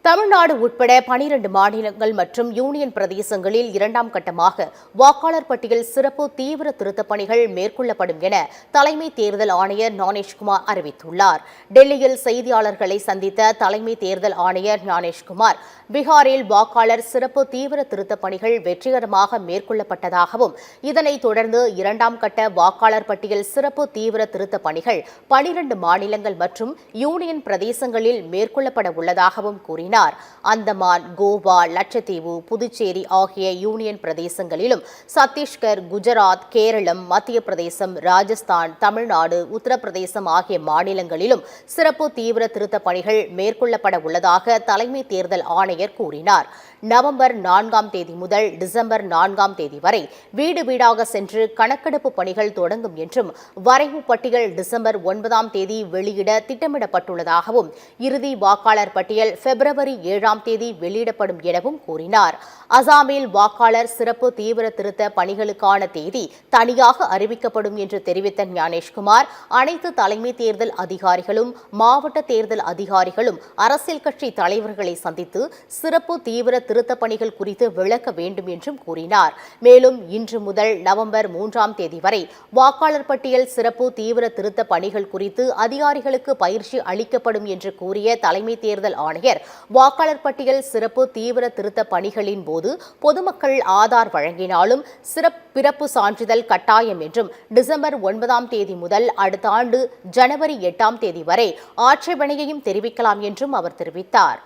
தமிழ்நாடு உட்பட 12 மாநிலங்கள் மற்றும் யூனியன் பிரதேசங்களில் இரண்டாம் கட்டமாக வாக்காளர் பட்டியல் சிறப்பு தீவிர திருத்தப் பணிகள் மேற்கொள்ளப்படும் என தலைமை தேர்தல் ஆணையர் ஞானேஷ்குமார் அறிவித்துள்ளார். டெல்லியில் செய்தியாளர்களை சந்தித்த தலைமை தேர்தல் ஆணையர் ஞானேஷ்குமார், பீகாரில் வாக்காளர் சிறப்பு தீவிர திருத்தப் பணிகள் வெற்றிகரமாக மேற்கொள்ளப்பட்டதாகவும், இதனைத் தொடர்ந்து இரண்டாம் கட்ட வாக்காளர் பட்டியல் சிறப்பு தீவிர திருத்தப் பணிகள் 12 மாநிலங்கள் மற்றும் யூனியன் பிரதேசங்களில் மேற்கொள்ளப்பட உள்ளதாகவும் கூறினார். அந்தமான், கோவா, லட்சத்தீவு, புதுச்சேரி ஆகிய யூனியன் பிரதேசங்களிலும், சத்தீஸ்கர், குஜராத், கேரளம், மத்திய பிரதேசம், ராஜஸ்தான், தமிழ்நாடு, உத்தரப்பிரதேசம் ஆகிய மாநிலங்களிலும் சிறப்பு தீவிர திருத்தப் பணிகள் மேற்கொள்ளப்பட உள்ளதாக தலைமை தேர்தல் ஆணையர் கூறினார். நவம்பர் 4ஆம் தேதி முதல் டிசம்பர் 4ஆம் தேதி வரை வீடு வீடாக சென்று கணக்கெடுப்பு பணிகள் தொடங்கும் என்றும், வரைவு பட்டியல் டிசம்பர் 9ஆம் தேதி வெளியிட திட்டமிடப்பட்டுள்ளதாகவும், இறுதி வாக்காளர் பட்டியல் பிப்ரவரி 7ஆம் தேதி வெளியிடப்படும் எனவும் கூறினார். அசாமில் வாக்காளர் சிறப்பு தீவிர திருத்த பணிகளுக்கான தேதி தனியாக அறிவிக்கப்படும் என்று தெரிவித்த ஞானேஷ்குமார், அனைத்து தலைமை தேர்தல் அதிகாரிகளும், மாவட்ட தேர்தல் அதிகாரிகளும் அரசியல் கட்சி தலைவர்களை சந்தித்து சிறப்பு தீவிர திருத்த பணிகள் குறித்து விளக்க வேண்டும் என்றும் கூறினார். மேலும் இன்று முதல் நவம்பர் 3ஆம் தேதி வரை வாக்காளர் பட்டியல் சிறப்பு தீவிர திருத்த பணிகள் குறித்து அதிகாரிகளுக்கு பயிற்சி அளிக்கப்படும் என்று கூறிய தலைமை தேர்தல் ஆணையர், வாக்காளர் பட்டியல் சிறப்பு தீவிர திருத்த பணிகளின் போது பொதுமக்கள் ஆதார் வழங்கினாலும் பிறப்பு சான்றிதழ் கட்டாயம் என்றும், டிசம்பர் 9ஆம் தேதி முதல் அடுத்த ஆண்டு ஜனவரி 8ஆம் தேதி வரை ஆட்சேபனையையும் தெரிவிக்கலாம் என்றும் அவர் தெரிவித்தார்.